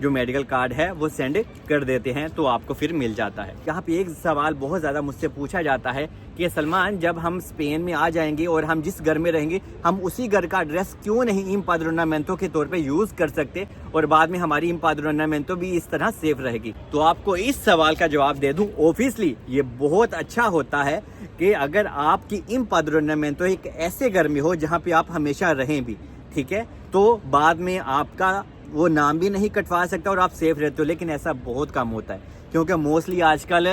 جو medical card ہے وہ سینڈ کر دیتے ہیں تو آپ کو پھر مل جاتا ہے۔ یہاں پہ ایک سوال بہت زیادہ مجھ سے پوچھا جاتا ہے کہ سلمان، جب ہم اسپین میں آ جائیں گے اور ہم جس گھر میں رہیں گے ہم اسی گھر کا ایڈریس کیوں نہیں امپادرونامنتو کے طور پہ یوز کر سکتے اور بعد میں ہماری امپادرونامنتو بھی اس طرح سیف رہے گی؟ تو آپ کو اس سوال کا جواب دے دوں، اوبویسلی یہ بہت اچھا ہوتا ہے کہ اگر آپ کی امپادرونامنتو ایک ایسے گھر میں ہو جہاں پہ آپ ہمیشہ رہیں بھی، ٹھیک ہے، تو بعد میں آپ کا وہ نام بھی نہیں کٹوا سکتا اور آپ سیف رہتے ہو، لیکن ایسا بہت کم ہوتا ہے کیونکہ موسٹلی آج کل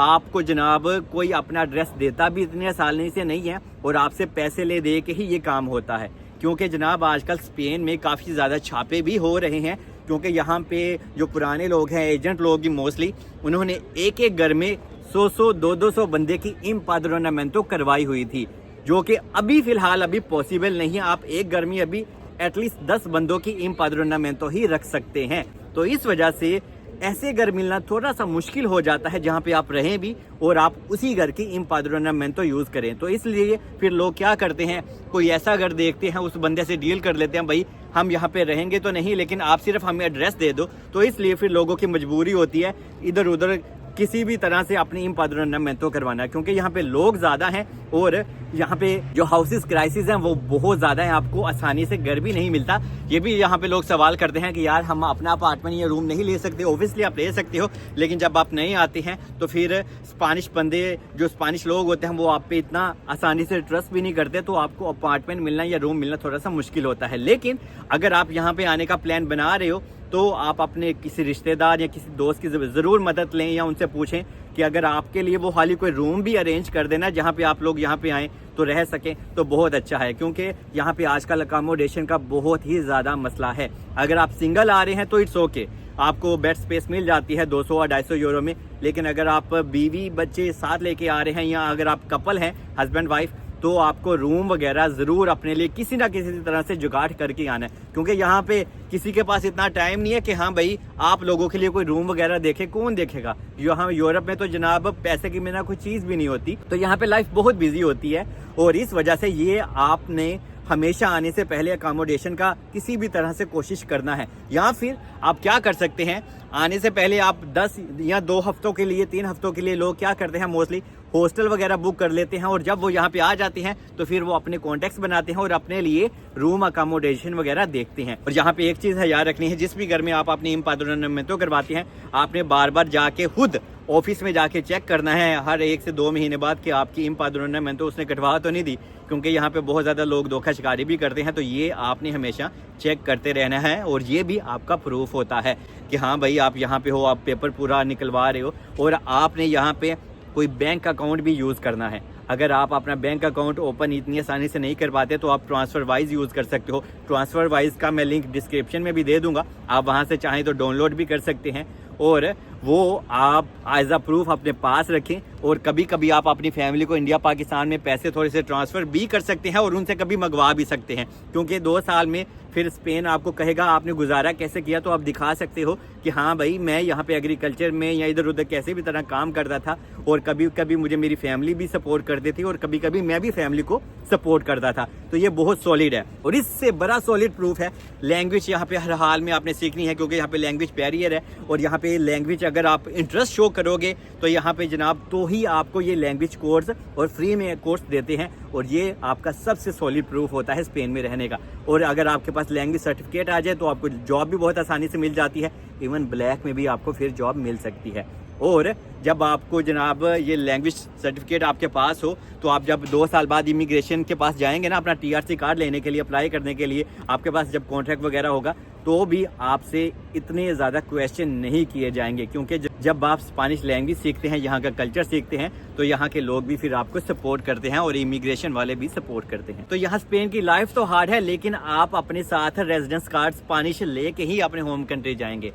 آپ کو جناب کوئی اپنا ایڈریس دیتا بھی اتنے آسانی سے نہیں ہے اور آپ سے پیسے لے دے کے ہی یہ کام ہوتا ہے، کیونکہ جناب آج کل اسپین میں کافی زیادہ چھاپے بھی ہو رہے ہیں، کیونکہ یہاں پہ جو پرانے لوگ ہیں، ایجنٹ لوگ موسٹلی، انہوں نے ایک ایک گھر میں 100-200 بندے کی امپادرونامنتو کروائی ہوئی تھی، جو کہ ابھی فی الحال ابھی پاسبل نہیں ہے۔ آپ ایک گھر میں ابھی ایٹ لیسٹ 10 بندوں کی امپادرونامنتو ہی رکھ سکتے ہیں، تو اس وجہ سے ایسے گھر ملنا تھوڑا سا مشکل ہو جاتا ہے جہاں پہ آپ رہیں بھی اور آپ اسی گھر کی امپادرونامنتو یوز کریں۔ تو اس لیے پھر لوگ کیا کرتے ہیں، کوئی ایسا گھر دیکھتے ہیں، اس بندے سے ڈیل کر لیتے ہیں، بھائی ہم یہاں پہ رہیں گے تو نہیں لیکن آپ صرف ہمیں ایڈریس دے دو، تو اس لیے پھر لوگوں کی مجبوری ہوتی ہے ادھر ادھر کسی بھی طرح سے اپنی امپادرونامنتو کروانا، کیونکہ یہاں پہ لوگ زیادہ ہیں اور یہاں پہ جو ہاؤسز کرائسز ہیں وہ بہت زیادہ ہیں، آپ کو آسانی سے گھر بھی نہیں ملتا۔ یہ بھی یہاں پہ لوگ سوال کرتے ہیں کہ یار ہم اپنا اپارٹمنٹ یا روم نہیں لے سکتے، اوبویسلی آپ لے سکتے ہو، لیکن جب آپ نہیں آتے ہیں تو پھر اسپینش بندے جو اسپینش لوگ ہوتے ہیں وہ آپ پہ اتنا آسانی سے ٹرسٹ بھی نہیں کرتے، تو آپ کو اپارٹمنٹ ملنا یا روم ملنا تھوڑا سا مشکل ہوتا ہے۔ لیکن اگر آپ یہاں پہ آنے کا پلان بنا رہے ہو تو آپ اپنے کسی رشتہ دار یا کسی دوست کی ضرور مدد لیں یا ان سے پوچھیں کہ اگر آپ کے لیے وہ خالی کوئی روم بھی ارینج کر دینا جہاں پہ آپ لوگ یہاں پہ آئیں تو رہ سکیں تو بہت اچھا ہے، کیونکہ یہاں پہ آج کل اکاموڈیشن کا بہت ہی زیادہ مسئلہ ہے۔ اگر آپ سنگل آ رہے ہیں تو اٹس اوکے، آپ کو بیڈ سپیس مل جاتی ہے 200 اور 250 یورو میں، لیکن اگر آپ بیوی بچے ساتھ لے کے آ رہے ہیں یا اگر آپ کپل ہیں ہسبینڈ وائف، تو آپ کو روم وغیرہ ضرور اپنے لیے کسی نہ کسی طرح سے جگاڑ کر کے آنا ہے، کیونکہ یہاں پہ کسی کے پاس اتنا ٹائم نہیں ہے کہ ہاں بھائی آپ لوگوں کے لیے کوئی روم وغیرہ دیکھے، کون دیکھے گا؟ یہاں یورپ میں تو جناب پیسے کی بنا کوئی چیز بھی نہیں ہوتی، تو یہاں پہ لائف بہت بیزی ہوتی ہے، اور اس وجہ سے یہ آپ نے ہمیشہ آنے سے پہلے اکاموڈیشن کا کسی بھی طرح سے کوشش کرنا ہے۔ یا پھر آپ کیا کر سکتے ہیں، آنے سے پہلے آپ 10 یا 2 ہفتوں کے لیے 3 ہفتوں کے لیے لوگ کیا کرتے ہیں موسٹلی ہاسٹل وغیرہ بک کر لیتے ہیں، اور جب وہ یہاں پہ آ جاتے ہیں تو پھر وہ اپنے کانٹیکٹس بناتے ہیں اور اپنے لیے روم اکاموڈیشن وغیرہ دیکھتے ہیں۔ اور یہاں پہ ایک چیز ہے یاد رکھنی ہے، جس بھی گھر میں آپ اپنی امپادرونامنتو کرواتے ہیں آپ نے بار بار جا کے خود آفس میں جا کے چیک کرنا ہے ہر 1 سے 2 مہینے بعد کہ آپ کی امپادرونامنتو اس نے کٹوا تو نہیں دی، کیونکہ یہاں پہ بہت زیادہ لوگ دھوکہ شکاری بھی کرتے ہیں، تو یہ آپ نے ہمیشہ چیک کرتے رہنا ہے، اور یہ بھی آپ کا پروف ہوتا ہے کہ ہاں بھائی آپ یہاں پہ ہو، آپ پیپر پورا نکلوا رہے ہو، اور آپ نے یہاں پہ کوئی بینک اکاؤنٹ بھی یوز کرنا ہے۔ اگر آپ اپنا بینک اکاؤنٹ اوپن اتنی آسانی سے نہیں کر پاتے تو آپ ٹرانسفر وائز یوز کر سکتے ہو۔ ٹرانسفر وائز کا میں لنک ڈسکرپشن میں بھی دے دوں گا، آپ وہاں سے چاہیں تو ڈاؤن لوڈ بھی کر سکتے ہیں، اور وہ آپ ایز اے پروف اپنے پاس رکھیں، اور کبھی کبھی آپ اپنی فیملی کو انڈیا پاکستان میں پیسے تھوڑے سے ٹرانسفر بھی کر سکتے ہیں اور ان سے کبھی منگوا بھی سکتے ہیں، کیونکہ 2 سال میں پھر اسپین آپ کو کہے گا آپ نے گزارا کیسے کیا، تو آپ دکھا سکتے ہو کہ ہاں بھائی میں یہاں پہ ایگریکلچر میں یا ادھر ادھر کیسے بھی طرح کام کرتا تھا، اور کبھی کبھی مجھے میری فیملی بھی سپورٹ کرتی تھی اور کبھی کبھی میں بھی فیملی کو سپورٹ کرتا تھا، تو یہ بہت سالڈ ہے۔ اور اس سے بڑا سالڈ پروف ہے لینگویج یہاں پہ ہر حال میں آپ نے سیکھنی ہے، کیونکہ یہاں پہ لینگویج بیریئر ہے، اور یہاں پہ لینگویج اگر آپ انٹرسٹ شو کرو گے تو یہاں پہ جناب تو ہی آپ کو یہ لینگویج کورس اور فری میں کورس دیتے ہیں، اور یہ آپ کا سب سے سالڈ پروف ہوتا ہے اسپین میں رہنے کا۔ اور اگر آپ کے پاس لینگویج سرٹیفکیٹ آ جائے تو آپ کو جاب بھی بہت آسانی سے مل جاتی ہے، ایون بلیک میں بھی آپ کو پھر جاب مل سکتی ہے۔ اور جب آپ کو جناب یہ لینگویج سرٹیفکیٹ آپ کے پاس ہو تو آپ جب 2 سال بعد امیگریشن کے پاس جائیں گے نا اپنا TRC کارڈ لینے کے لیے، اپلائی کرنے کے لیے، آپ کے پاس جب کانٹریکٹ وغیرہ ہوگا تو بھی آپ سے اتنے زیادہ کویشچن نہیں کیے جائیں گے، کیونکہ جب آپ اسپینش لینگویج سیکھتے ہیں، یہاں کا کلچر سیکھتے ہیں، تو یہاں کے لوگ بھی پھر آپ کو سپورٹ کرتے ہیں اور امیگریشن والے بھی سپورٹ کرتے ہیں۔ تو یہاں اسپین کی لائف تو ہارڈ ہے، لیکن آپ اپنے ساتھ ریزیڈنس کارڈ اسپینش لے کے ہی اپنے ہوم کنٹری جائیں گے۔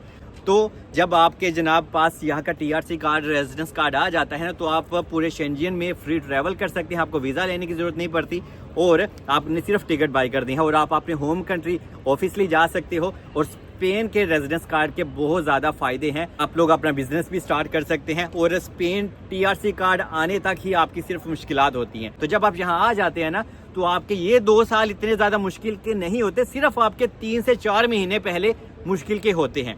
تو جب آپ کے جناب پاس یہاں کا TRC کارڈ ریزیڈنس کارڈ آ جاتا ہے نا تو آپ پورے شینجین میں فری ٹریول کر سکتے ہیں، آپ کو ویزا لینے کی ضرورت نہیں پڑتی، اور آپ نے صرف ٹکٹ بائی کر دی ہے، اور آپ اپنے ہوم کنٹری آفیسلی جا سکتے ہو۔ اور اسپین کے ریزیڈنس کارڈ کے بہت زیادہ فائدے ہیں، آپ لوگ اپنا بزنس بھی سٹارٹ کر سکتے ہیں، اور اسپین TRC کارڈ آنے تک ہی آپ کی صرف مشکلات ہوتی ہیں۔ تو جب آپ یہاں آ جاتے ہیں نا تو آپ کے یہ 2 سال اتنے زیادہ مشکل کے نہیں ہوتے، صرف آپ کے 3 سے 4 مہینے پہلے مشکل کے ہوتے ہیں،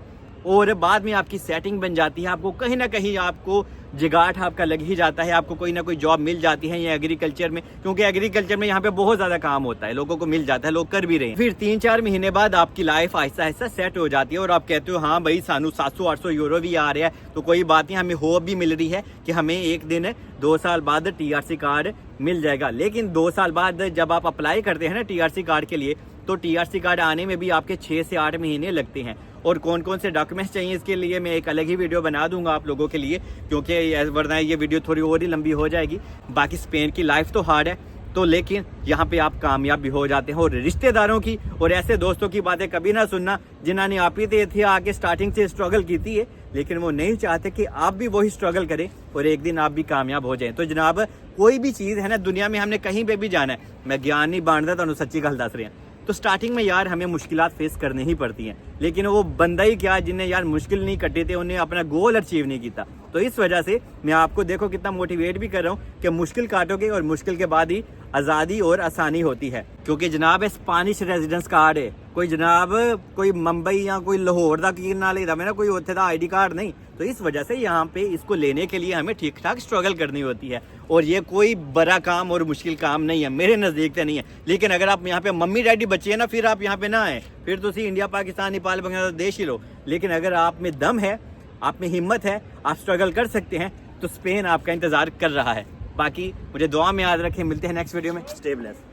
اور بعد میں آپ کی سیٹنگ بن جاتی ہے, آپ کو کہیں نہ کہیں آپ کو جگاٹ آپ کا لگ ہی جاتا ہے, آپ کو کوئی نہ کوئی جاب مل جاتی ہے یہ ایگریکلچر میں, کیونکہ ایگریکلچر میں یہاں پہ بہت زیادہ کام ہوتا ہے, لوگوں کو مل جاتا ہے, لوگ کر بھی رہے ہیں. پھر 3-4 مہینے بعد آپ کی لائف آہستہ آہستہ سیٹ ہو جاتی ہے اور آپ کہتے ہو ہاں بھائی سانو 700-800 یورو بھی آ رہا ہے تو کوئی بات نہیں, ہمیں ہوپ بھی مل رہی ہے کہ ہمیں ایک دن 2 سال بعد TRC کارڈ مل جائے گا. لیکن 2 سال بعد جب آپ اپلائی کرتے ہیں نا TRC کارڈ کے لیے, تو TRC کارڈ آنے میں بھی آپ کے 6 سے 8 مہینے لگتے ہیں. اور کون کون سے ڈاکومنٹس چاہیے اس کے لیے میں ایک الگ ہی ویڈیو بنا دوں گا آپ لوگوں کے لیے, کیونکہ ورنہ یہ ویڈیو تھوڑی اور ہی لمبی ہو جائے گی. باقی اسپین کی لائف تو ہارڈ ہے, تو لیکن یہاں پہ آپ کامیاب بھی ہو جاتے ہیں. اور رشتہ داروں کی اور ایسے دوستوں کی باتیں کبھی نہ سننا جنہوں نے آپ ہی تھے آگے اسٹارٹنگ سے اسٹرگل کی تھی, لیکن وہ نہیں چاہتے کہ آپ بھی وہی اسٹرگل کریں اور ایک دن آپ بھی کامیاب ہو جائیں. تو جناب کوئی بھی چیز ہے نا دنیا میں, ہم نے کہیں پہ بھی جانا ہے, میں گیان نہیں بانٹتا, تو سچی گل دس رہے ہیں, تو سٹارٹنگ میں یار ہمیں مشکلات فیس کرنے ہی پڑتی ہیں, لیکن وہ بندہ ہی کیا جنہیں یار مشکل نہیں کٹے تھے, انہیں اپنا گول اچیو نہیں کیتا. تو اس وجہ سے میں آپ کو دیکھو کتنا موٹیویٹ بھی کر رہا ہوں کہ مشکل کاٹو گے اور مشکل کے بعد ہی آزادی اور آسانی ہوتی ہے. کیونکہ جناب اسپانش ریزیڈنس کارڈ ہے, کوئی جناب کوئی ممبئی یا کوئی لاہور دا کی نہ لیتا میرا کوئی اتنے دا ID کارڈ نہیں. تو اس وجہ سے یہاں پہ اس کو لینے کے لیے ہمیں ٹھیک ٹھاک اسٹرگل کرنی ہوتی ہے, اور یہ کوئی بڑا کام اور مشکل کام نہیں ہے, میرے نزدیک تو نہیں ہے. لیکن اگر آپ یہاں پہ ممی ڈیڈی بچے ہیں نا, پھر آپ یہاں پہ نہ آئیں, پھر تو انڈیا پاکستان نیپال بنگلہ دیش ہی لو. لیکن اگر آپ میں دم ہے, آپ میں ہمت ہے, آپ اسٹرگل کر سکتے ہیں, تو اسپین آپ کا انتظار کر رہا ہے. باقی مجھے دعا میں یاد رکھیں, ملتے ہیں نیکسٹ ویڈیو میں. Stay blessed.